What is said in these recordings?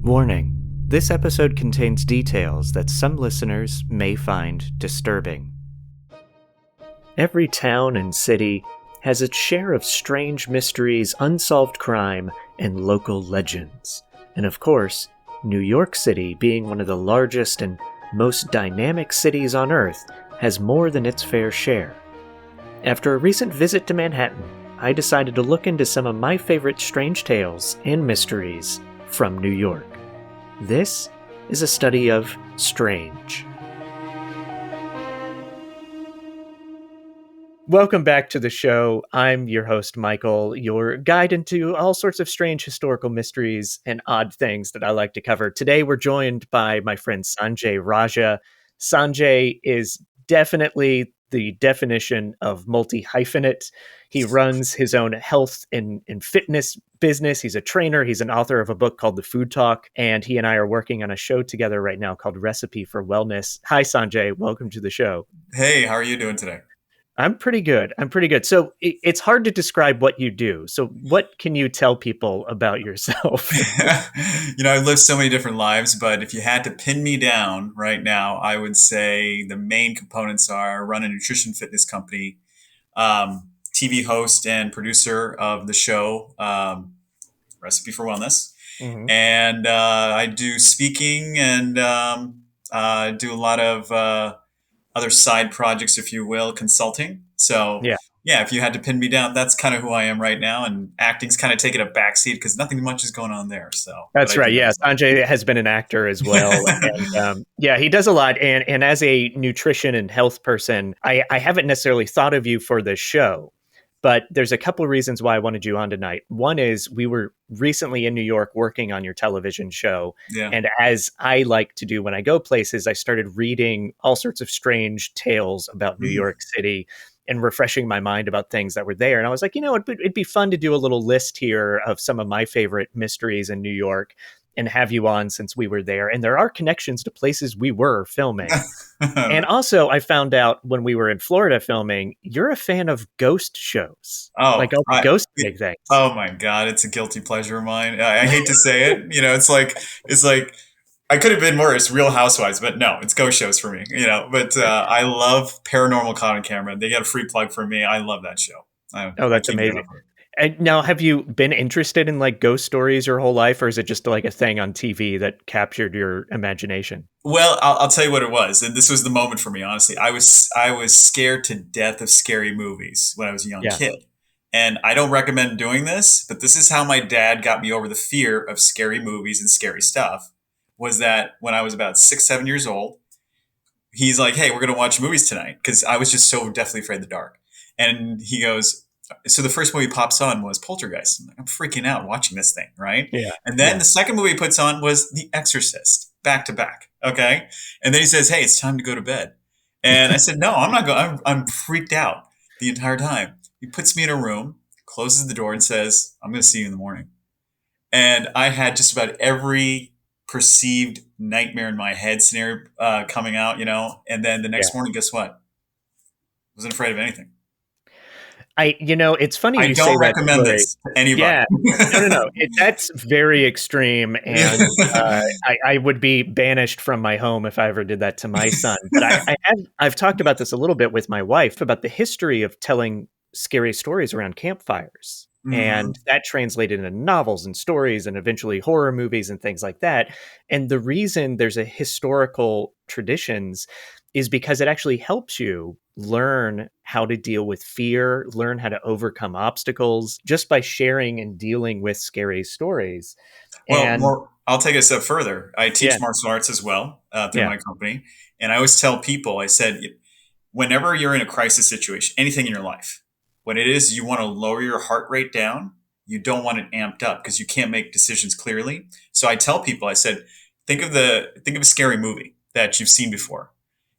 Warning: this episode contains details that some listeners may find disturbing. Every town and city has its share of strange mysteries, unsolved crime, and local legends. And of course, New York City, being one of the largest and most dynamic cities on Earth, has more than its fair share. After a recent visit to Manhattan, I decided to look into some of my favorite strange tales and mysteries from New York. This is a study of strange. Welcome back to the show. I'm your host, Michael, your guide into all sorts of strange historical mysteries and odd things that I like to cover. Today, we're joined by my friend Sanjay Raja. Sanjay is definitely the definition of multi-hyphenate. He runs his own health and fitness business. He's a trainer. He's an author of a book called The Food Talk, and he and I are working on a show together right now called Recipe for Wellness. Hi, Sanjay. Welcome to the show. Hey, how are you doing today? I'm pretty good. So it's hard to describe what you do. So what can you tell people about yourself? I've lived so many different lives, but if you had to pin me down right now, I would say the main components are run a nutrition fitness company, TV host and producer of the show, Recipe for Wellness. Mhm. And I do speaking and do a lot of other side projects, if you will, consulting. So yeah, if you had to pin me down, that's kind of who I am right now. And acting's kind of taken a backseat because nothing much is going on there. So That's right. Yeah, Sanjay has been an actor as well. And he does a lot. And as a nutrition and health person, I haven't necessarily thought of you for this show, but there's a couple of reasons why I wanted you on tonight. One is we were recently in New York working on your television show. Yeah. And as I like to do when I go places, I started reading all sorts of strange tales about New York City and refreshing my mind about things that were there. And I was like, it'd be fun to do a little list here of some of my favorite mysteries in New York and have you on since we were there. And there are connections to places we were filming. And also, I found out when we were in Florida filming, you're a fan of ghost shows. Like all the ghost things. Oh my God, it's a guilty pleasure of mine. I hate to say it. It's like I could have been worse, Real Housewives, but no, it's ghost shows for me. But I love Paranormal Caught on Camera. They get a free plug from me. I love that show. That's amazing. And now, have you been interested in like ghost stories your whole life, or is it just like a thing on TV that captured your imagination? Well, I'll tell you what it was, and this was the moment for me. Honestly, I was scared to death of scary movies when I was a young kid, and I don't recommend doing this, but this is how my dad got me over the fear of scary movies and scary stuff. Was that when I was about 6, 7 years old, he's like, "Hey, we're gonna watch movies tonight," because I was just so deathly afraid of the dark, and he goes. So the first movie pops on was Poltergeist. I'm freaking out watching this thing, right? Yeah. And then the second movie he puts on was The Exorcist, back to back. Okay. And then he says, "Hey, it's time to go to bed." And I said, "No, I'm not going. I'm freaked out the entire time." He puts me in a room, closes the door, and says, "I'm going to see you in the morning." And I had just about every perceived nightmare in my head scenario coming out, And then the next morning, guess what? Wasn't afraid of anything. It's funny you say that. I don't recommend this to anybody. Yeah, no. That's very extreme, and I would be banished from my home if I ever did that to my son. But I've talked about this a little bit with my wife about the history of telling scary stories around campfires. Mm-hmm. And that translated into novels and stories and eventually horror movies and things like that. And the reason there's a historical traditions is because it actually helps you learn how to deal with fear, learn how to overcome obstacles just by sharing and dealing with scary stories. Well, I'll take it a step further. I teach martial arts as well through my company. And I always tell people, I said, whenever you're in a crisis situation, anything in your life, when it is you want to lower your heart rate down, you don't want it amped up because you can't make decisions clearly. So I tell people, I said, think of a scary movie that you've seen before.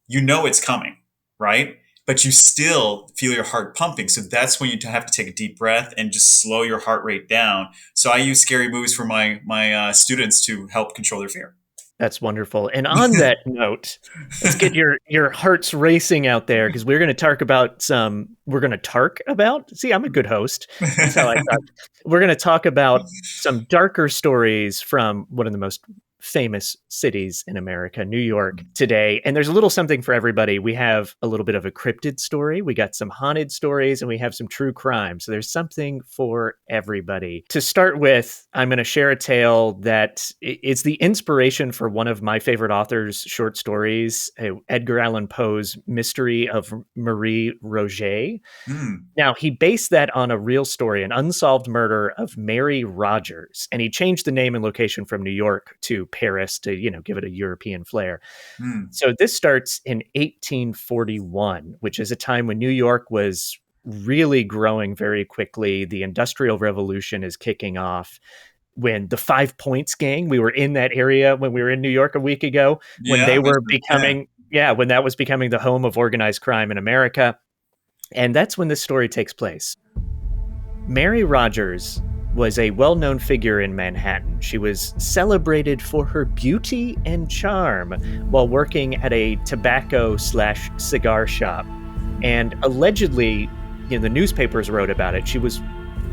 You know it's coming, right? But you still feel your heart pumping. So that's when you have to take a deep breath and just slow your heart rate down. So I use scary movies for my students to help control their fear. That's wonderful. And on that note, let's get your hearts racing out there, because we're going to talk about see, I'm a good host. That's how I thought. We're going to talk about some darker stories from one of the most famous cities in America, New York, today. And there's a little something for everybody. We have a little bit of a cryptid story, we got some haunted stories, and we have some true crime. So there's something for everybody. To start with, I'm going to share a tale that it's the inspiration for one of my favorite authors' short stories, Edgar Allan Poe's Mystery of Marie Roget. Now, he based that on a real story, an unsolved murder of Mary Rogers, and he changed the name and location from New York to Paris to, give it a European flair. So this starts in 1841, which is a time when New York was really growing very quickly. The Industrial Revolution is kicking off. When the 5 Points gang, we were in that area when we were in New York a week ago, when they were becoming, when that was becoming the home of organized crime in America. And that's when this story takes place. Mary Rogers was a well-known figure in Manhattan. She was celebrated for her beauty and charm while working at a tobacco/cigar shop. And allegedly, the newspapers wrote about it. She was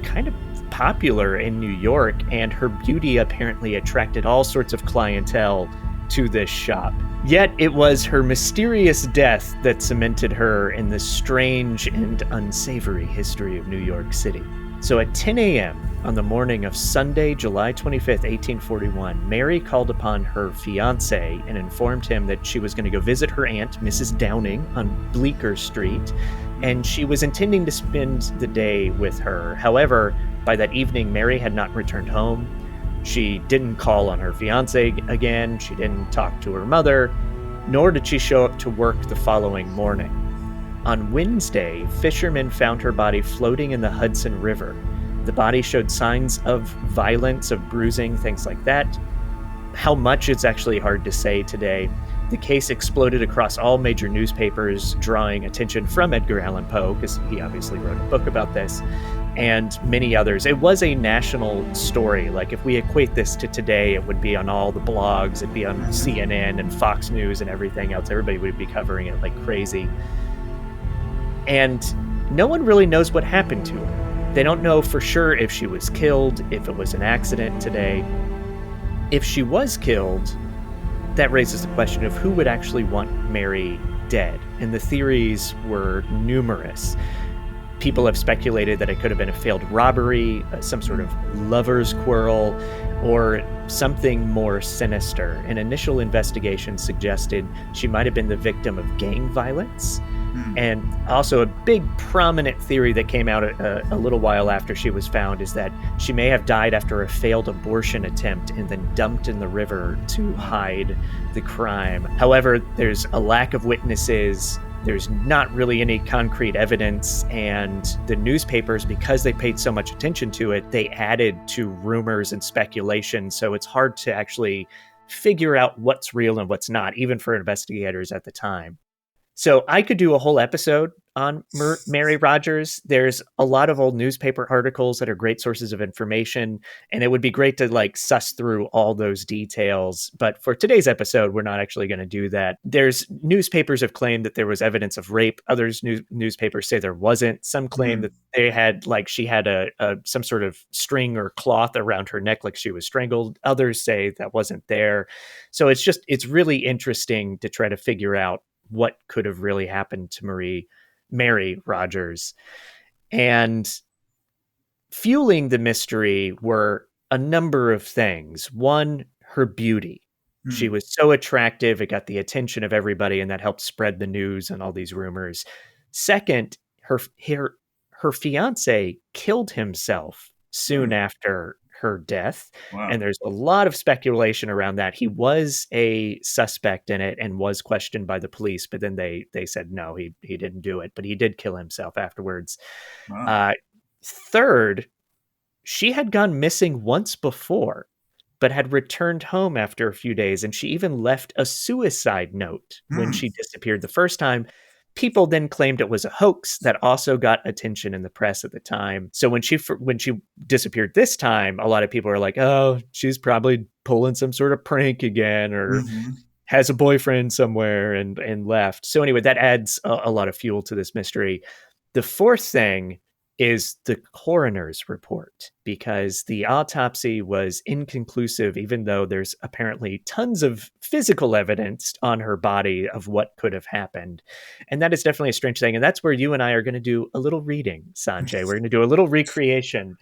kind of popular in New York, and her beauty apparently attracted all sorts of clientele to this shop. Yet it was her mysterious death that cemented her in the strange and unsavory history of New York City. So at 10 a.m. on the morning of Sunday, July 25th, 1841, Mary called upon her fiancé and informed him that she was going to go visit her aunt, Mrs. Downing, on Bleecker Street, and she was intending to spend the day with her. However, by that evening, Mary had not returned home. She didn't call on her fiancé again. She didn't talk to her mother, nor did she show up to work the following morning. On Wednesday, fishermen found her body floating in the Hudson River. The body showed signs of violence, of bruising, things like that. How much, it's actually hard to say today. The case exploded across all major newspapers, drawing attention from Edgar Allan Poe, because he obviously wrote a book about this, and many others. It was a national story. Like, if we equate this to today, it would be on all the blogs, it'd be on CNN and Fox News and everything else. Everybody would be covering it like crazy. And no one really knows what happened to her. They don't know for sure if she was killed, if it was an accident today. If she was killed, that raises the question of who would actually want Mary dead. And the theories were numerous. People have speculated that it could have been a failed robbery, some sort of lover's quarrel, or something more sinister. An initial investigation suggested she might have been the victim of gang violence. And also a big prominent theory that came out a little while after she was found is that she may have died after a failed abortion attempt and then dumped in the river to hide the crime. However, there's a lack of witnesses. There's not really any concrete evidence, and the newspapers, because they paid so much attention to it, they added to rumors and speculation. So it's hard to actually figure out what's real and what's not, even for investigators at the time. So I could do a whole episode on Mary Rogers. There's a lot of old newspaper articles that are great sources of information, and it would be great to suss through all those details. But for today's episode, we're not actually going to do that. There's newspapers have claimed that there was evidence of rape. Others newspapers say there wasn't. Some claim that they had she had some sort of string or cloth around her neck, like she was strangled. Others say that wasn't there. So it's really interesting to try to figure out what could have really happened to Mary Rogers. And fueling the mystery were a number of things. One, her beauty. She was so attractive, it got the attention of everybody, and that helped spread the news and all these rumors. Second, her fiancé killed himself soon after her death. Wow. And there's a lot of speculation around that. He was a suspect in it and was questioned by the police, but then they said no, he didn't do it, but he did kill himself afterwards. Wow. Third, she had gone missing once before, but had returned home after a few days, and she even left a suicide note when she disappeared the first time. People then claimed it was a hoax that also got attention in the press at the time. So when she disappeared this time, a lot of people were like, oh, she's probably pulling some sort of prank again, or Mm-hmm. has a boyfriend somewhere and left. So anyway, that adds a lot of fuel to this mystery. The fourth thing is the coroner's report, because the autopsy was inconclusive, even though there's apparently tons of physical evidence on her body of what could have happened. And that is definitely a strange thing. And that's where you and I are going to do a little reading, Sanjay. We're going to do a little recreation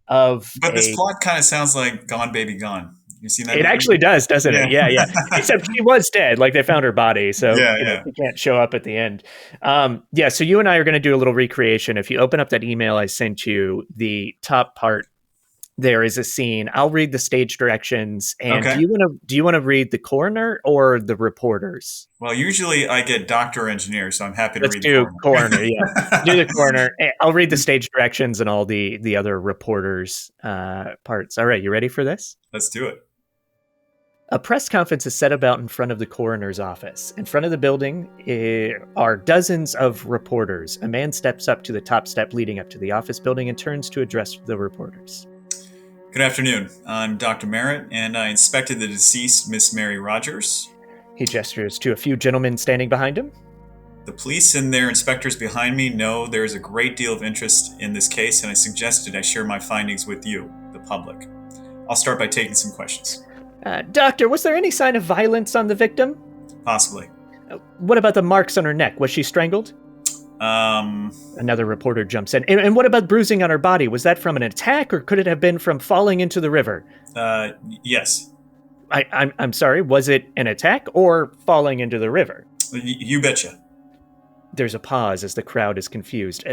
of But this a plot kind of sounds like Gone Baby Gone. You seen that It movie? actually does, doesn't it? Yeah. Yeah, yeah. Except she was dead. Like they found her body, so Yeah, yeah. she can't show up at the end. Yeah. So you and I are going to do a little recreation. If you open up that email I sent you, the top part there is a scene. I'll read the stage directions. And Okay. do you want to read the coroner or the reporters? Well, usually I get doctor or engineer, so I'm happy to Let's read the do coroner. coroner. Yeah, do the coroner. I'll read the stage directions and all the other reporters parts. All right, you ready for this? Let's do it. A press conference is set about in front of the coroner's office. In front of the building are dozens of reporters. A man steps up to the top step leading up to the office building and turns to address the reporters. Good afternoon. I'm Dr. Merritt, and I inspected the deceased Miss Mary Rogers. He gestures to a few gentlemen standing behind him. The police and their inspectors behind me know there is a great deal of interest in this case, and I suggested I share my findings with you, the public. I'll start by taking some questions. Doctor, was there any sign of violence on the victim? Possibly. What about the marks on her neck? Was she strangled? Another reporter jumps in. And what about bruising on her body? Was that from an attack, or could it have been from falling into the river? Yes. I'm sorry, was it an attack or falling into the river? You betcha. There's a pause as the crowd is confused.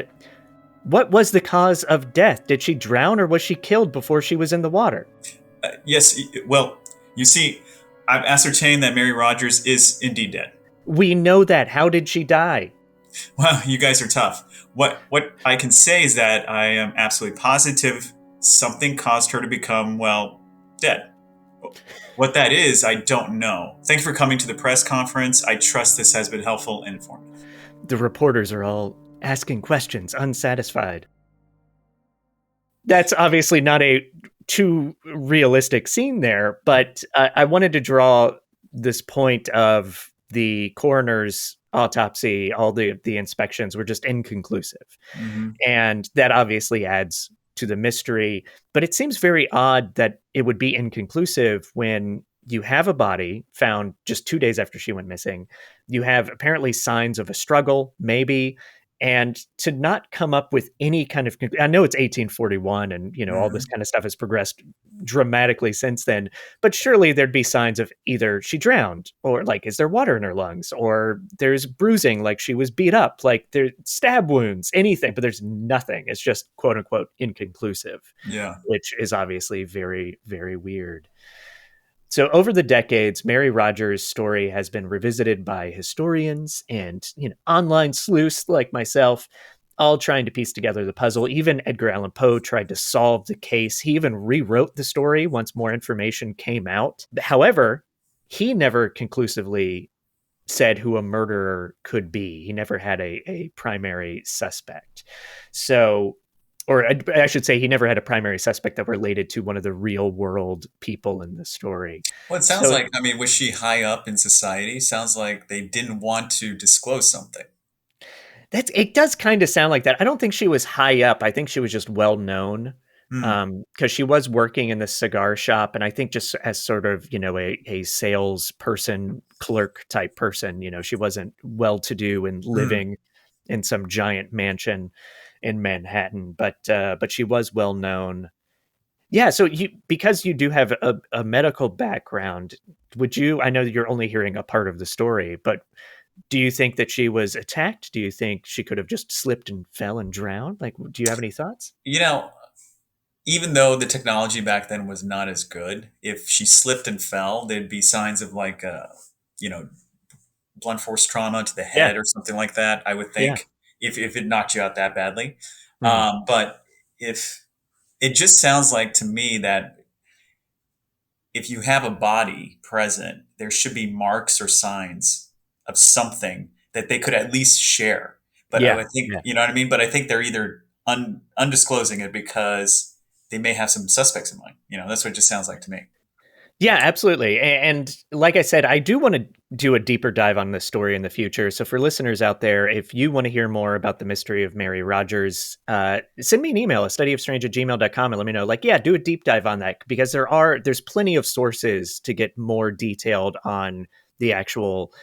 What was the cause of death? Did she drown, or was she killed before she was in the water? Yes, well, you see, I've ascertained that Mary Rogers is indeed dead. We know that. How did she die? Well, you guys are tough. What I can say is that I am absolutely positive something caused her to become, well, dead. What that is, I don't know. Thank you for coming to the press conference. I trust this has been helpful and informative. The reporters are all asking questions, unsatisfied. That's obviously not a too realistic scene there, but I wanted to draw this point of the coroner's autopsy. All the inspections were just inconclusive. Mm-hmm. And that obviously adds to the mystery, but it seems very odd that it would be inconclusive when you have a body found just 2 days after she went missing. You have apparently signs of a struggle, maybe, and to not come up with any kind of, I know it's 1841 and, all this kind of stuff has progressed dramatically since then, but surely there'd be signs of either she drowned, or like, is there water in her lungs, or there's bruising, like she was beat up, like there's stab wounds, anything, but there's nothing. It's just quote unquote inconclusive, Yeah. which is obviously very, very weird. So over the decades, Mary Rogers' story has been revisited by historians and online sleuths like myself, all trying to piece together the puzzle. Even Edgar Allan Poe tried to solve the case. He even rewrote the story once more information came out. However, he never conclusively said who a murderer could be. He never had a primary suspect. So, or I should say, he never had a primary suspect that related to one of the real world people in the story. Well, it sounds So like, was she high up in society? Sounds like they didn't want to disclose something. it does kind of sound like that. I don't think she was high up. I think she was just well known, Hmm. because she was working in the cigar shop, and I think just as sort of a salesperson, clerk type person. She wasn't well to do and Hmm. living in some giant mansion in Manhattan, but she was well known. Yeah, so because you do have a medical background, would you? I know you're only hearing a part of the story, but do you think that she was attacked? Do you think she could have just slipped and fell and drowned? Like, do you have any thoughts? You know, even though the technology back then was not as good, if she slipped and fell, there'd be signs of like, you know, blunt force trauma to the Yeah, head or something like that. I would yeah. think if it knocked you out that badly. Hmm. But if it just sounds like to me that if you have a body present, there should be marks or signs of something that they could at least share. But I Yeah, would think, yeah. you know what I mean? But I think they're either undisclosing it because they may have some suspects in mind. That's what it just sounds like to me. Yeah, absolutely. And like I said, I do want to do a deeper dive on this story in the future. So for listeners out there, if you want to hear more about the mystery of Mary Rogers, send me an email, a studyofstrange@gmail.com, and let me know, like, yeah, do a deep dive on that, because there's plenty of sources to get more detailed on the actual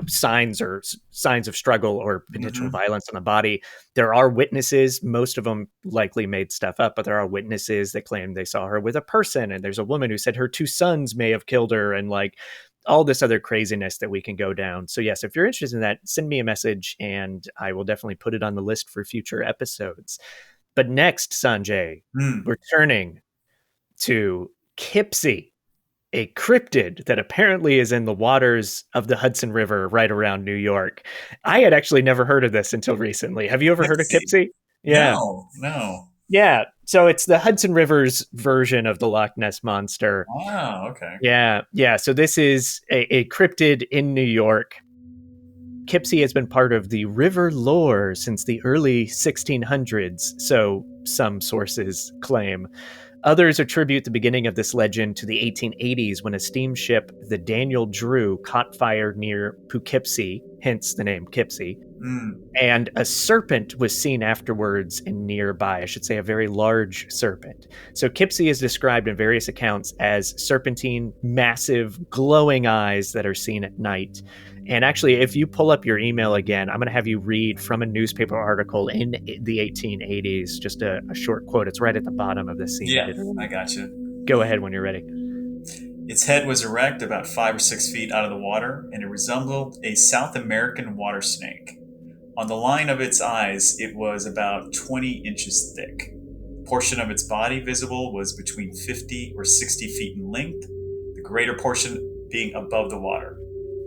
signs of struggle or potential Hmm. violence on the body. There are witnesses, most of them likely made stuff up, but there are witnesses that claim they saw her with a person, and there's a woman who said her two sons may have killed her, and like all this other craziness that we can go down. So yes, if you're interested in that, send me a message and I will definitely put it on the list for future episodes. But next, Sanjay, Mm. we're turning to Kipsy, a cryptid that apparently is in the waters of the Hudson River right around New York. I had actually never heard of this until recently. Have you ever heard of Gypsy. Kipsy? Yeah. No, no. Yeah. So it's the Hudson River's version of the Loch Ness Monster. Wow. Okay. Yeah. Yeah. So this is a cryptid in New York. Kipsy has been part of the river lore since the early 1600s, so some sources claim. Others attribute the beginning of this legend to the 1880s when a steamship, the Daniel Drew, caught fire near Poughkeepsie, hence the name Kipsy, Mm. and a serpent was seen afterwards in nearby. I should say a very large serpent. So Kipsy is described in various accounts as serpentine, massive, glowing eyes that are seen at night. And actually, if you pull up your email again, I'm going to have you read from a newspaper article in the 1880s, just a short quote. It's right at the bottom of the scene. I Yeah, did it. I gotcha. Go ahead when you're ready. Its head was erect, about 5 or 6 feet out of the water, and it resembled a South American water snake. On the line of its eyes, it was about 20 inches thick. The portion of its body visible was between 50 or 60 feet in length, the greater portion being above the water.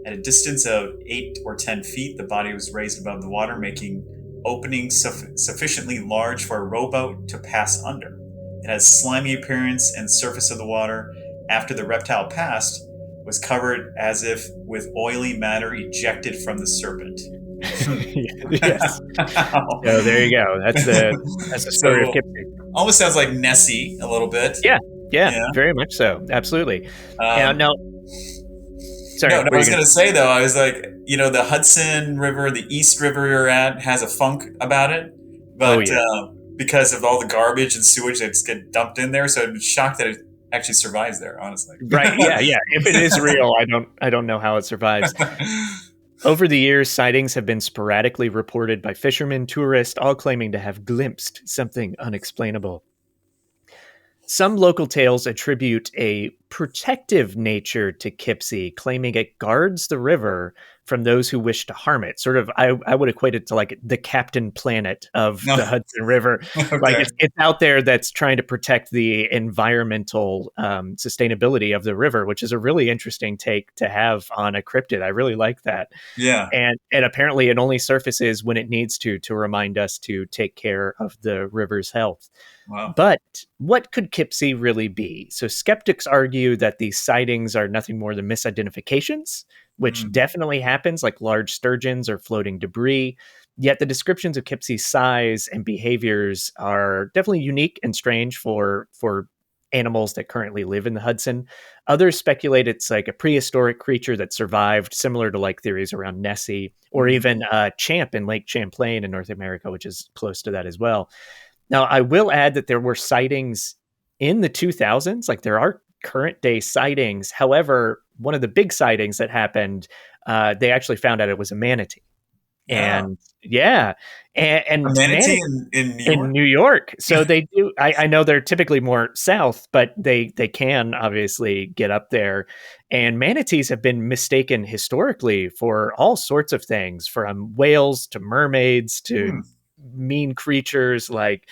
At a distance of 8 or 10 feet, the body was raised above the water, making openings sufficiently large for a rowboat to pass under. It has slimy appearance, and the surface of the water, after the reptile passed, was covered as if with oily matter ejected from the serpent. Yes. So there you go. That's the story of So Kipsy. almost sounds like Nessie a little bit. Yeah. Yeah. Yeah. Very much so. Absolutely. And Um, now, sorry. no, What I are you was going going to to say though, I was like, the Hudson River, the East River you're at, has a funk about it, Oh, but yeah. because of all the garbage and sewage that's get dumped in there, so I'm shocked that it actually survives there. Honestly, Right. Yeah. Yeah. If it is real, I don't know how it survives. Over the years, sightings have been sporadically reported by fishermen, tourists, all claiming to have glimpsed something unexplainable. Some local tales attribute a protective nature to Kipsy, claiming it guards the river from those who wish to harm it. Sort of, I would equate it to like the Captain Planet of no, the Hudson River. Like okay, it's out there that's trying to protect the environmental sustainability of the river, which is a really interesting take to have on a cryptid. I really like that. yeah, And apparently it only surfaces when it needs to remind us to take care of the river's health. wow, But what could Kipsy really be? So skeptics argue that these sightings are nothing more than misidentifications, which mm, definitely happens, like large sturgeons or floating debris. Yet the descriptions of Kipsy's size and behaviors are definitely unique and strange for animals that currently live in the Hudson. Others speculate it's like a prehistoric creature that survived, similar to like theories around Nessie, or mm, even Champ in Lake Champlain in North America, which is close to that as well. Now, I will add that there were sightings in the 2000s. Like there are current day sightings. However, one of the big sightings that happened, they actually found out it was a manatee. oh, And yeah, a and manatee manatee in New in York. New York. So they do. I know they're typically more south, but they can obviously get up there. And manatees have been mistaken historically for all sorts of things, from whales to mermaids to Hmm, mean creatures. Like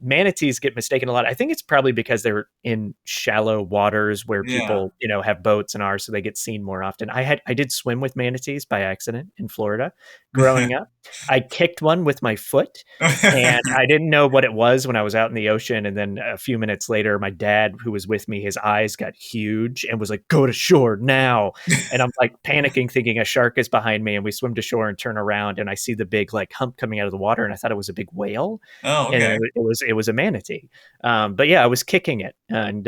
manatees get mistaken a lot. I think it's probably because they're in shallow waters where yeah. people, have boats and are, so they get seen more often. I did swim with manatees by accident in Florida growing up. I kicked one with my foot and I didn't know what it was when I was out in the ocean. And then a few minutes later, my dad, who was with me, his eyes got huge and was like, "Go to shore now." And I'm like panicking, thinking a shark is behind me. And we swim to shore and turn around, and I see the big like hump coming out of the water. And I thought it was a big whale. Oh, And okay. it was a manatee. But yeah, I was kicking it. And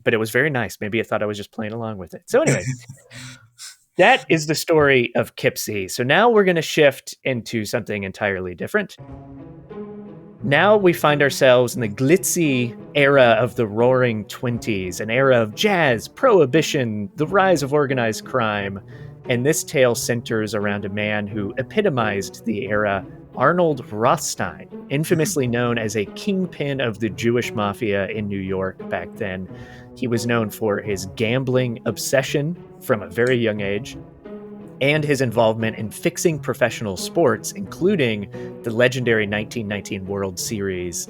but it was very nice. Maybe it thought I was just playing along with it. So anyway, that is the story of Kipsy. So now we're going to shift into something entirely different. Now we find ourselves in the glitzy era of the Roaring Twenties, an era of jazz, prohibition, the rise of organized crime. And this tale centers around a man who epitomized the era, Arnold Rothstein, infamously known as a kingpin of the Jewish mafia in New York back then. He was known for his gambling obsession from a very young age, and his involvement in fixing professional sports, including the legendary 1919 World Series,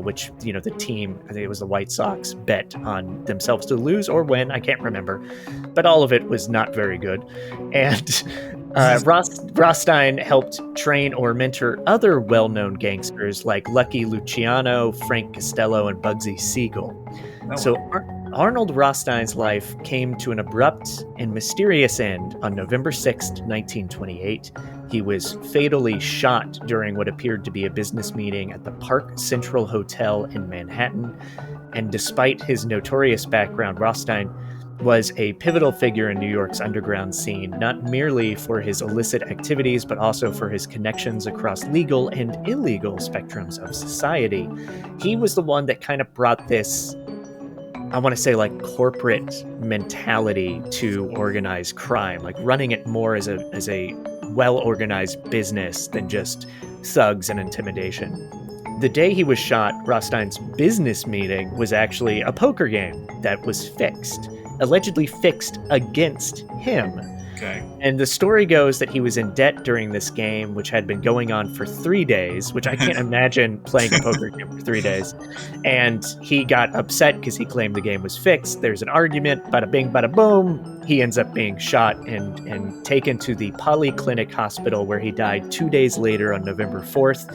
which, the team, I think it was the White Sox, bet on themselves to lose or win. I can't remember. But all of it was not very good. And Rothstein helped train or mentor other well-known gangsters like Lucky Luciano, Frank Costello, and Bugsy Siegel. So Arnold Rothstein's life came to an abrupt and mysterious end on November 6th, 1928. He was fatally shot during what appeared to be a business meeting at the Park Central Hotel in Manhattan. And despite his notorious background, Rothstein was a pivotal figure in New York's underground scene, not merely for his illicit activities, but also for his connections across legal and illegal spectrums of society. He was the one that kind of brought this, I want to say, like, corporate mentality to organized crime, like running it more as a well-organized business than just thugs and intimidation. The day he was shot, Rothstein's business meeting was actually a poker game that was allegedly fixed against him. Okay. And the story goes that he was in debt during this game, which had been going on for 3 days, which I can't imagine playing a poker game for 3 days. And he got upset because he claimed the game was fixed. There's an argument, bada bing, bada boom. He ends up being shot and taken to the Polyclinic Hospital, where he died 2 days later on November 4th.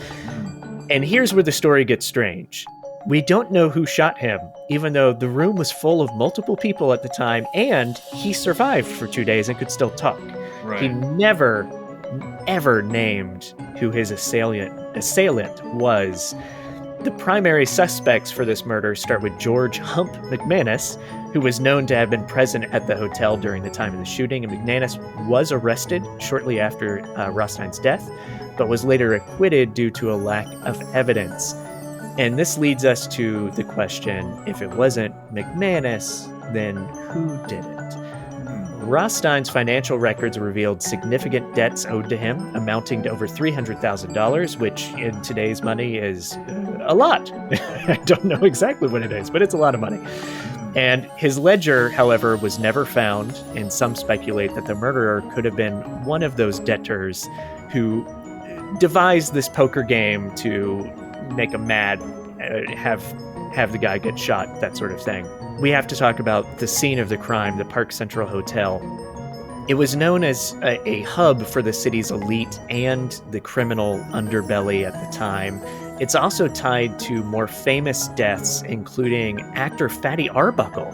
And here's where the story gets strange. We don't know who shot him, even though the room was full of multiple people at the time, and he survived for 2 days and could still talk. Right. He never, ever named who his assailant was. The primary suspects for this murder start with George Hump McManus, who was known to have been present at the hotel during the time of the shooting, and McManus was arrested shortly after Rothstein's death, but was later acquitted due to a lack of evidence. And this leads us to the question, if it wasn't McManus, then who did it? Rothstein's financial records revealed significant debts owed to him, amounting to over $300,000, which in today's money is a lot. I don't know exactly what it is, but it's a lot of money. And his ledger, however, was never found, and some speculate that the murderer could have been one of those debtors who devised this poker game to make him mad, have the guy get shot, that sort of thing. We have to talk about the scene of the crime, the Park Central Hotel. It was known as a hub for the city's elite and the criminal underbelly at the time. It's also tied to more famous deaths, including actor Fatty Arbuckle,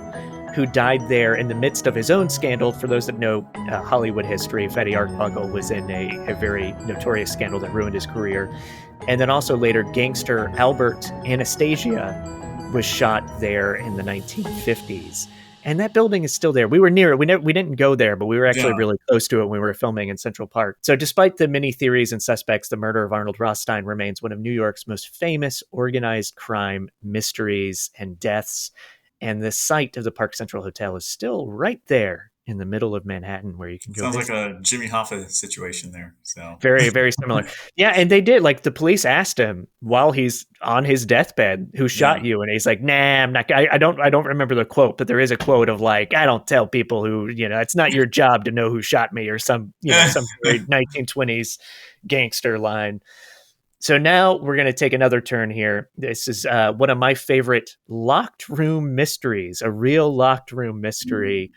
who died there in the midst of his own scandal. For those that know Hollywood history, Fatty Arbuckle was in a very notorious scandal that ruined his career. And then also later, gangster Albert Anastasia was shot there in the 1950s. And that building is still there. We were near it. We didn't go there, but we were actually really close to it when we were filming in Central Park. So despite the many theories and suspects, the murder of Arnold Rothstein remains one of New York's most famous organized crime mysteries and deaths. And the site of the Park Central Hotel is still right there in the middle of Manhattan, where you can go. Sounds like a Jimmy Hoffa situation there. So very, very similar. Yeah, and they did. Like, the police asked him while he's on his deathbed, "Who shot you?" And he's like, "Nah, I'm not. I don't remember the quote, but there is a quote of like, I don't tell people who, it's not your job to know who shot me," or some, some very 1920s gangster line. So now we're going to take another turn here. This is one of my favorite locked room mysteries, a real locked room mystery,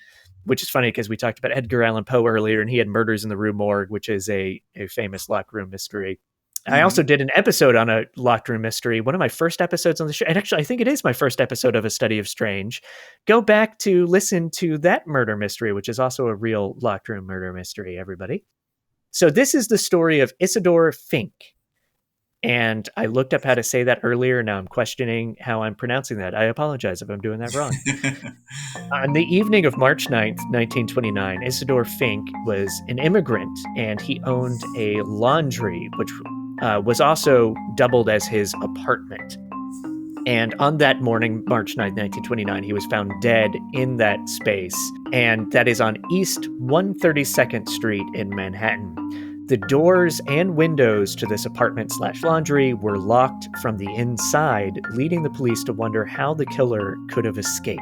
which is funny because we talked about Edgar Allan Poe earlier, and he had Murders in the Rue Morgue, which is a famous locked room mystery. I also did an episode on a locked room mystery, one of my first episodes on the show. And actually, I think it is my first episode of A Study of Strange. Go back to listen to that murder mystery, which is also a real locked room murder mystery, everybody. So this is the story of Isidore Fink. And I looked up how to say that earlier. Now I'm questioning how I'm pronouncing that. I apologize if I'm doing that wrong. On the evening of March 9th, 1929, Isidore Fink was an immigrant and he owned a laundry, which was also doubled as his apartment. And on that morning, March 9th, 1929, he was found dead in that space. And that is on East 132nd Street in Manhattan. The doors and windows to this apartment slash laundry were locked from the inside, leading the police to wonder how the killer could have escaped.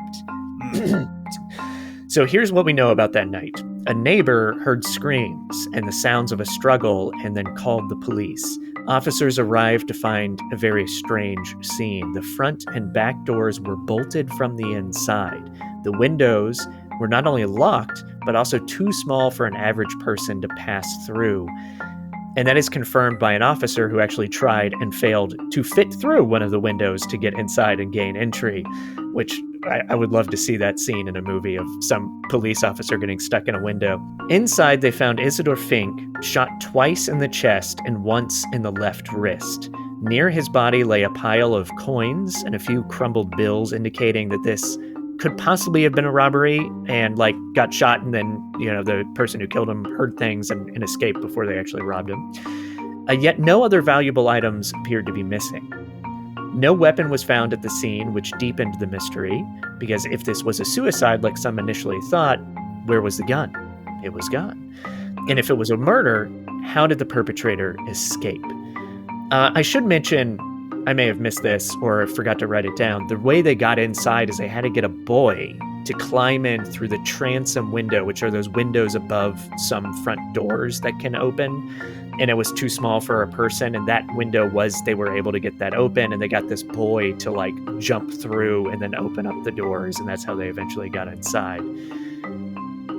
So here's what we know about that night. A neighbor heard screams and the sounds of a struggle and then called the police. Officers arrived to find a very strange scene. The front and back doors were bolted from the inside. The windows were not only locked, but also too small for an average person to pass through. And that is confirmed by an officer who actually tried and failed to fit through one of the windows to get inside and gain entry, which I would love to see that scene in a movie of some police officer getting stuck in a window. Inside, they found Isidore Fink shot twice in the chest and once in the left wrist. Near his body lay a pile of coins and a few crumbled bills, indicating that this could possibly have been a robbery and got shot, and then the person who killed him heard things and escaped before they actually robbed him. Yet no other valuable items appeared to be missing. No weapon was found at the scene, which deepened the mystery, because if this was a suicide like some initially thought, where was the gun? It was gone. And if it was a murder, how did the perpetrator escape? I should mention, I may have missed this or forgot to write it down. The way they got inside is they had to get a boy to climb in through the transom window, which are those windows above some front doors that can open. And it was too small for a person. And that window they were able to get that open. And they got this boy to jump through and then open up the doors. And that's how they eventually got inside.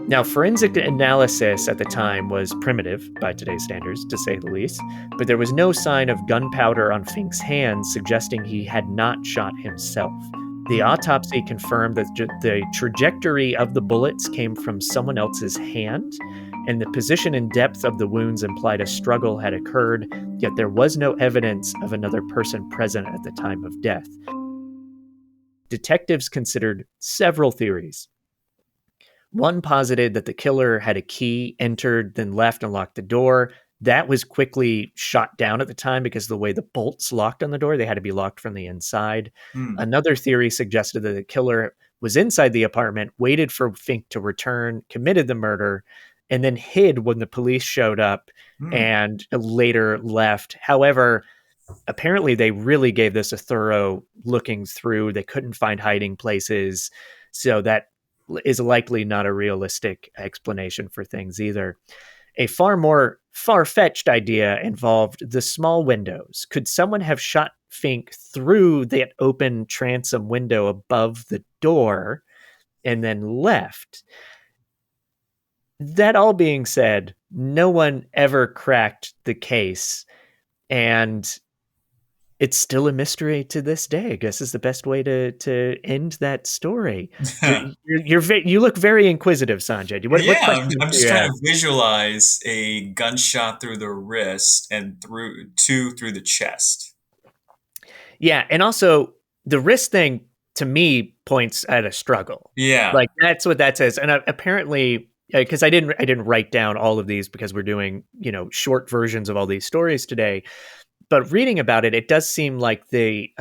Now, forensic analysis at the time was primitive by today's standards, to say the least, but there was no sign of gunpowder on Fink's hands, suggesting he had not shot himself. The autopsy confirmed that the trajectory of the bullets came from someone else's hand, and the position and depth of the wounds implied a struggle had occurred, yet there was no evidence of another person present at the time of death. Detectives considered several theories. One posited that the killer had a key, entered, then left and locked the door. That was quickly shot down at the time because of the way the bolts locked on the door. They had to be locked from the inside. Another theory suggested that the killer was inside the apartment, waited for Fink to return, committed the murder, and then hid when the police showed up and later left. However, apparently they really gave this a thorough looking through. They couldn't find hiding places. So that is likely not a realistic explanation for things either. A far more far-fetched idea involved the small windows. Could someone have shot Fink through that open transom window above the door and then left? That all being said, no one ever cracked the case, and it's still a mystery to this day, I guess, is the best way to end that story. You look very inquisitive, Sanjay. What I'm just trying to visualize a gunshot through the wrist and through the chest. Yeah, and also the wrist thing to me points at a struggle. Yeah, that's what that says. And apparently, because I didn't write down all of these because we're doing short versions of all these stories today. But reading about it, it does seem like they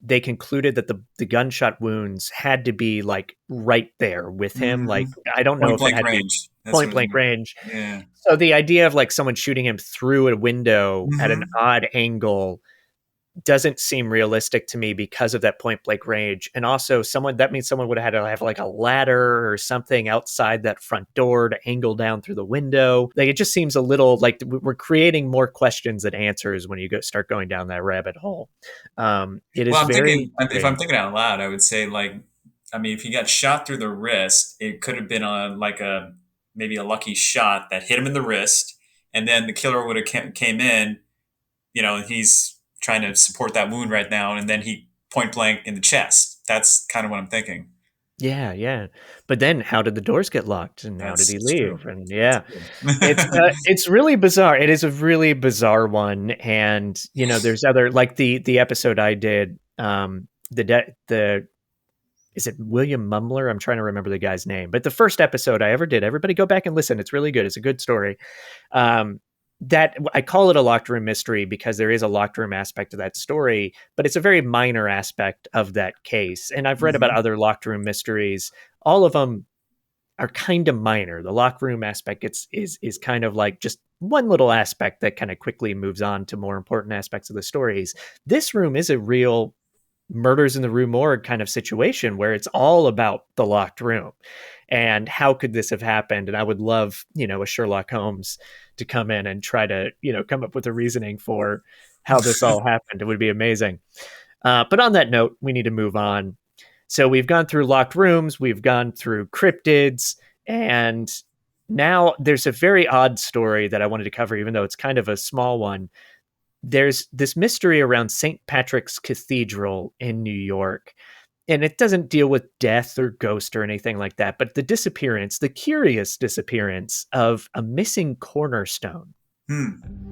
concluded that the gunshot wounds had to be right there with him. I don't know if it had to be point blank range. Yeah. So the idea of someone shooting him through a window at an odd angle doesn't seem realistic to me because of that point blank range. And also that means someone would have had to have a ladder or something outside that front door to angle down through the window. It just seems a little like we're creating more questions than answers when you start going down that rabbit hole. It is if I'm thinking out loud, I would say if he got shot through the wrist, it could have been maybe a lucky shot that hit him in the wrist. And then the killer would have came in, he's trying to support that wound right now, and then he point blank in the chest. That's kind of what I'm thinking. Yeah, yeah. But then how did the doors get locked and how did he That's true. leave? And That's yeah, true. it's really bizarre. It is a really bizarre one. And, there's other, like the episode I did, the is it William Mumler? I'm trying to remember the guy's name, but the first episode I ever did, everybody go back and listen. It's really good. It's a good story. Um, that I call it a locked room mystery because there is a locked room aspect to that story, but it's a very minor aspect of that case. And I've read about Hmm. other locked room mysteries. All of them are kind of minor. The locked room aspect is kind of like just one little aspect that kind of quickly moves on to more important aspects of the stories. This room is a real murders in the rue morgue kind of situation where it's all about the locked room and how could this have happened. And I would love, a Sherlock Holmes to come in and try to, come up with a reasoning for how this all happened. It would be amazing. But on that note, we need to move on. So we've gone through locked rooms, we've gone through cryptids, and now there's a very odd story that I wanted to cover, even though it's kind of a small one. There's this mystery around St. Patrick's Cathedral in New York. And it doesn't deal with death or ghost or anything like that, but the curious disappearance of a missing cornerstone. Hmm.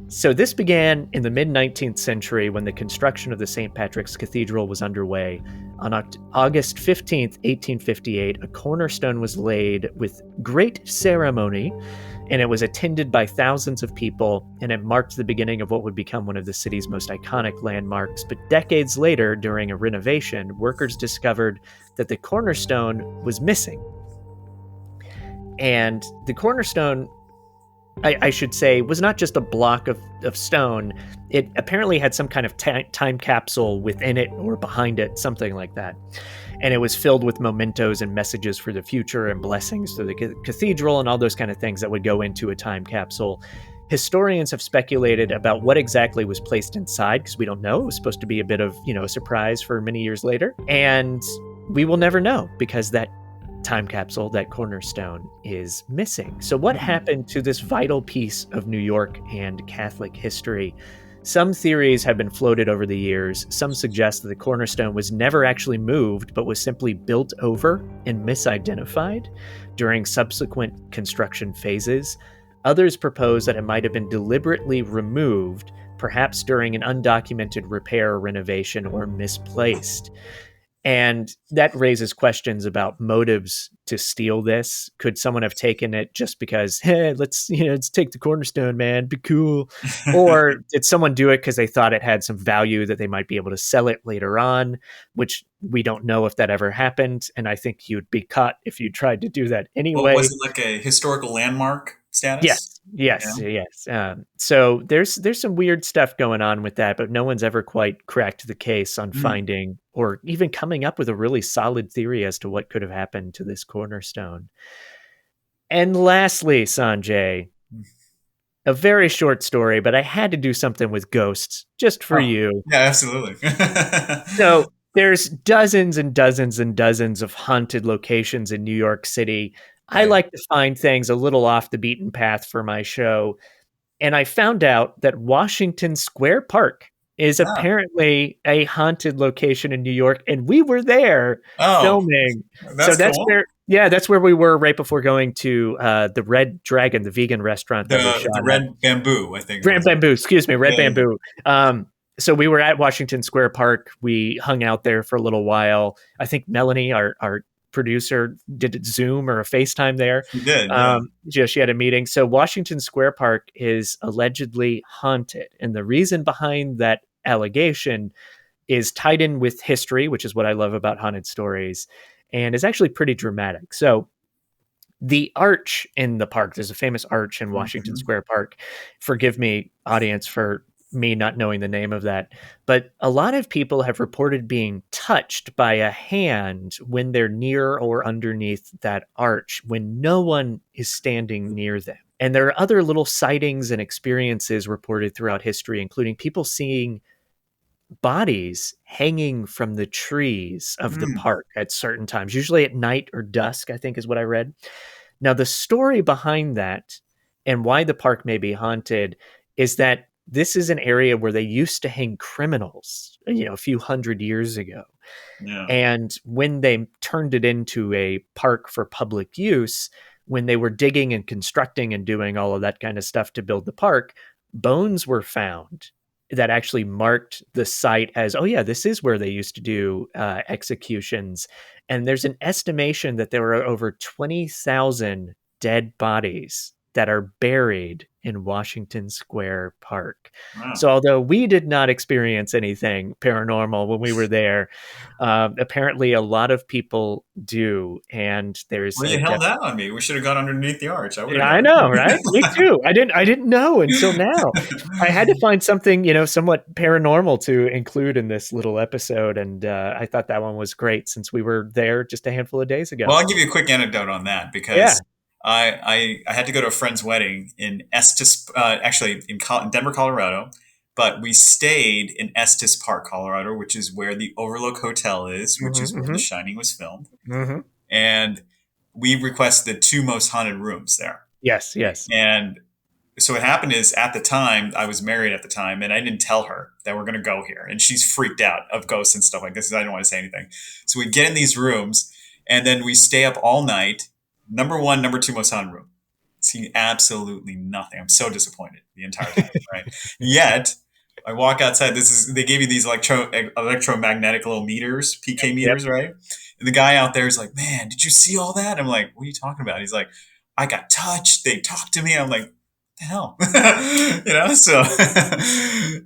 So this began in the mid 19th century when the construction of the St. Patrick's Cathedral was underway. On August 15th, 1858, a cornerstone was laid with great ceremony, and it was attended by thousands of people, and it marked the beginning of what would become one of the city's most iconic landmarks. But decades later, during a renovation, workers discovered that the cornerstone was missing. And the cornerstone, I should say, was not just a block of stone. It apparently had some kind of time capsule within it or behind it, something like that. And it was filled with mementos and messages for the future and blessings to the cathedral and all those kind of things that would go into a time capsule. Historians have speculated about what exactly was placed inside because we don't know. It was supposed to be a bit of, a surprise for many years later. And we will never know because that time capsule, that cornerstone, is missing. So what happened to this vital piece of New York and Catholic history? Some theories have been floated over the years. Some suggest that the cornerstone was never actually moved, but was simply built over and misidentified during subsequent construction phases. Others propose that it might have been deliberately removed, perhaps during an undocumented repair or renovation, or misplaced. And that raises questions about motives to steal this. Could someone have taken it just because, hey, let's take the cornerstone, man, be cool? Or did someone do it because they thought it had some value that they might be able to sell it later on, which we don't know if that ever happened. And I think you'd be caught if you tried to do that Well, was anyway. it like a historical landmark status? Yes, yes, Yeah. yes. So there's some weird stuff going on with that, but no one's ever quite cracked the case on Hmm. finding or even coming up with a really solid theory as to what could have happened to this cornerstone. And lastly, Sanjay, a very short story, but I had to do something with ghosts just for Oh, you. yeah, absolutely. So there's dozens and dozens and dozens of haunted locations in New York City. I Right. like to find things a little off the beaten path for my show. And I found out that Washington Square Park is Ah. apparently a haunted location in New York, and we were there Oh, filming. So that's cool. that's where we were right before going to the Red Dragon, the vegan restaurant that we The shot at. red bamboo, I think it Red was. Bamboo, excuse me, Red Yeah, yeah. Bamboo. So we were at Washington Square Park. We hung out there for a little while. I think Melanie, our producer, did it Zoom or a FaceTime there. She did. Yeah. She had a meeting. So Washington Square Park is allegedly haunted, and the reason behind that allegation is tied in with history, which is what I love about haunted stories, and is actually pretty dramatic. So the arch in the park, there's a famous arch in Washington Mhm. Square Park. Forgive me, audience, for me not knowing the name of that. But a lot of people have reported being touched by a hand when they're near or underneath that arch when no one is standing near them. And there are other little sightings and experiences reported throughout history, including people seeing bodies hanging from the trees of the Mm. park at certain times, usually at night or dusk, I think is what I read. Now, the story behind that and why the park may be haunted is that this is an area where they used to hang criminals, a few hundred years ago. Yeah. And when they turned it into a park for public use, when they were digging and constructing and doing all of that kind of stuff to build the park, bones were found that actually marked the site as, oh yeah, this is where they used to do executions. And there's an estimation that there are over 20,000 dead bodies that are buried in Washington Square Park. Wow. So although we did not experience anything paranormal when we were there, apparently a lot of people do. And there's Well, a you held out on me. We should have gone underneath the arch. I would have yeah, I know, right? Me gone. too. I didn't know until now. I had to find something, somewhat paranormal to include in this little episode, and I thought that one was great since we were there just a handful of days ago. Well, I'll give you a quick anecdote on that Yeah. because I had to go to a friend's wedding in Estes, actually in Denver, Colorado, but we stayed in Estes Park, Colorado, which is where the Overlook Hotel is, which is where The Mm-hmm, Shining was filmed, mm-hmm. and we requested the two most haunted rooms there. Yes, yes. And so what happened is at the time I was married at the time, and I didn't tell her that we're going to go here, and she's freaked out of ghosts and stuff like this. I don't want to say anything. So we get in these rooms, and then we stay up all night. Number one, number two most haunted room. See absolutely nothing. I'm so disappointed the entire time. Right. Yet I walk outside. They gave you these electromagnetic little meters, PK Yep. meters, right? And the guy out there is like, "Man, did you see all that?" I'm like, "What are you talking about?" He's like, "I got touched. They talked to me." I'm like, the hell. So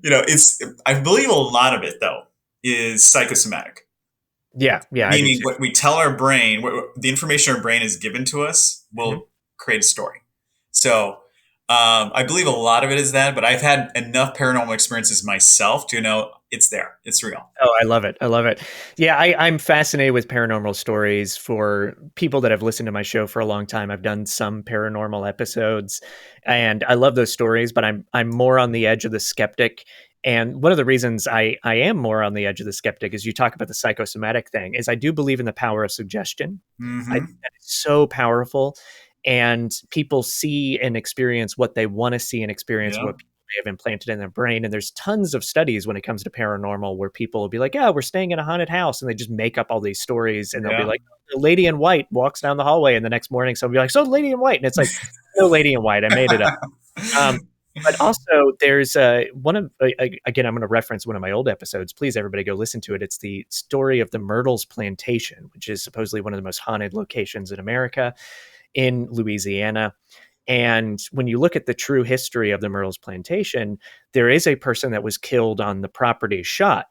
it's I believe a lot of it though is psychosomatic, Yeah, yeah, I do meaning too. what we tell our brain, the information our brain is given to us Mhm. will create a story. So I believe a lot of it is that, but I've had enough paranormal experiences myself to know it's there, it's real. Oh, I love it. I love it. Yeah, I'm fascinated with paranormal stories. For people that have listened to my show for a long time, I've done some paranormal episodes, and I love those stories, but I'm more on the edge of the skeptic. And one of the reasons I am more on the edge of the skeptic is you talk about the psychosomatic thing, is I do believe in the power of suggestion. I think Mm-hmm. that is so powerful. And people see and experience what they want to see and experience Yeah. what people may have implanted in their brain. And there's tons of studies when it comes to paranormal where people will be like, yeah, we're staying in a haunted house. And they just make up all these stories. And they'll be Yeah. like, the lady in white walks down the hallway. And the next morning, someone will be like, so lady in white. And it's like, no lady in white. I made it up. Um, but also, there's one of, again, I'm going to reference one of my old episodes. Please, everybody go listen to it. It's the story of the Myrtles Plantation, which is supposedly one of the most haunted locations in America, in Louisiana. And when you look at the true history of the Myrtles Plantation, there is a person that was killed on the property shot.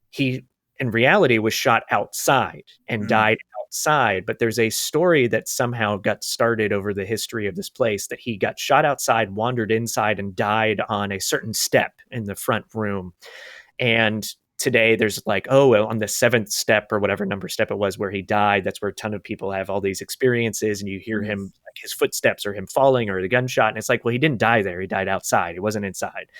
He, in reality, was shot outside and Mm. died outside. But there's a story that somehow got started over the history of this place that he got shot outside, wandered inside, and died on a certain step in the front room. And today there's like, oh, well, on the seventh step or whatever number step it was where he died, that's where a ton of people have all these experiences, and you hear Mm. him, like his footsteps or him falling or the gunshot. And it's like, well, he didn't die there. He died outside. He wasn't inside.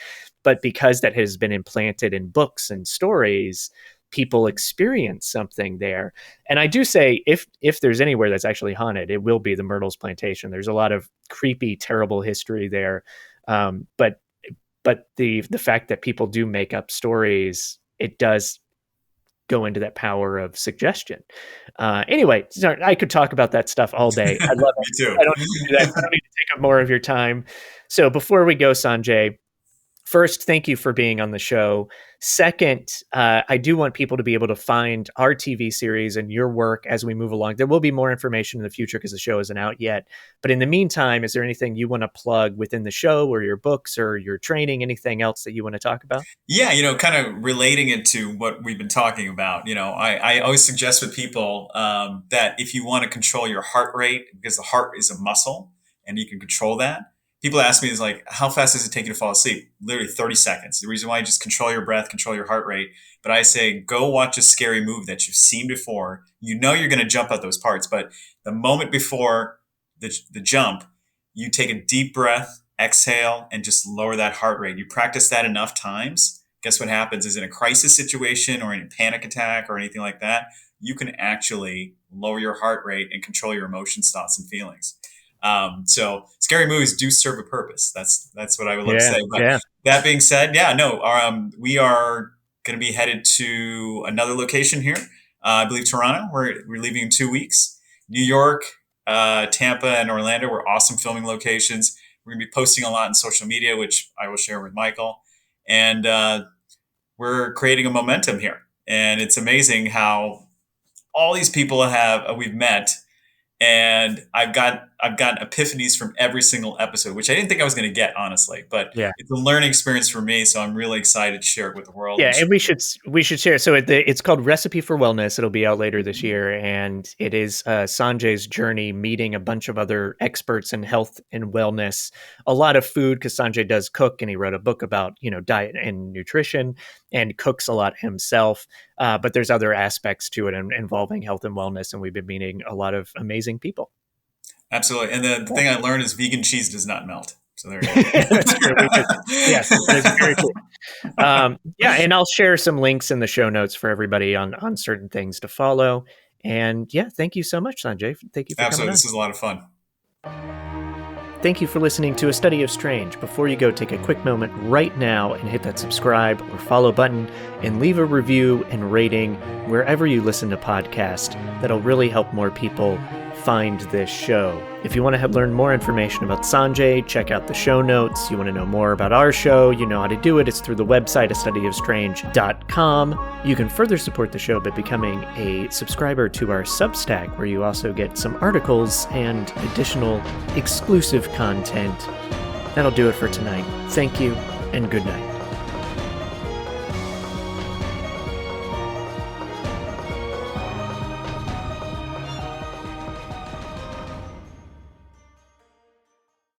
But because that has been implanted in books and stories, people experience something there. And I do say, if there's anywhere that's actually haunted, it will be the Myrtles Plantation. There's a lot of creepy, terrible history there. But the fact that people do make up stories, it does go into that power of suggestion. Anyway, sorry, I could talk about that stuff all day. I love Me it. too. I don't need to do that. I don't need to take up more of your time. So before we go, Sanjay, first, thank you for being on the show. Second, I do want people to be able to find our TV series and your work as we move along. There will be more information in the future because the show isn't out yet. But in the meantime, is there anything you want to plug within the show or your books or your training, anything else that you want to talk about? Yeah, kind of relating it to what we've been talking about. I always suggest with people that if you want to control your heart rate, because the heart is a muscle and you can control that. People ask me is like, how fast does it take you to fall asleep? Literally 30 seconds. The reason why you just control your breath, control your heart rate. But I say, go watch a scary movie that you've seen before. You know you're going to jump at those parts, but the moment before the jump, you take a deep breath, exhale, and just lower that heart rate. You practice that enough times. Guess what happens is in a crisis situation or in a panic attack or anything like that, you can actually lower your heart rate and control your emotions, thoughts, and feelings. So scary movies do serve a purpose. That's what I would love to Yeah, say. But yeah. that being said, yeah, no, we are going to be headed to another location here. I believe Toronto, we're leaving in 2 weeks. New York, Tampa, and Orlando were awesome filming locations. We're going to be posting a lot in social media, which I will share with Michael. And we're creating a momentum here. And it's amazing how all these people we've met. And I've gotten epiphanies from every single episode, which I didn't think I was going to get, honestly. But it's a learning experience for me, so I'm really excited to share it with the world. Yeah, and we should share. So it's called Recipe for Wellness. It'll be out later this year, and it is Sanjay's journey meeting a bunch of other experts in health and wellness. A lot of food, because Sanjay does cook, and he wrote a book about diet and nutrition, and cooks a lot himself. But there's other aspects to it involving health and wellness, and we've been meeting a lot of amazing people. Absolutely. And the thing I learned is vegan cheese does not melt. So there you go. That's true. Yes, that is very true. And I'll share some links in the show notes for everybody on certain things to follow. And thank you so much, Sanjay. Thank you for coming on. This is a lot of fun. Thank you for listening to A Study of Strange. Before you go, take a quick moment right now and hit that subscribe or follow button and leave a review and rating wherever you listen to podcasts. That'll really help more people find this show. If you want to learn more information about Sanjay, check out the show notes. You want to know more about our show, you know how to do it. It's through the website, astudyofstrange.com. You can further support the show by becoming a subscriber to our Substack, where you also get some articles and additional exclusive content. That'll do it for tonight. Thank you, and good night.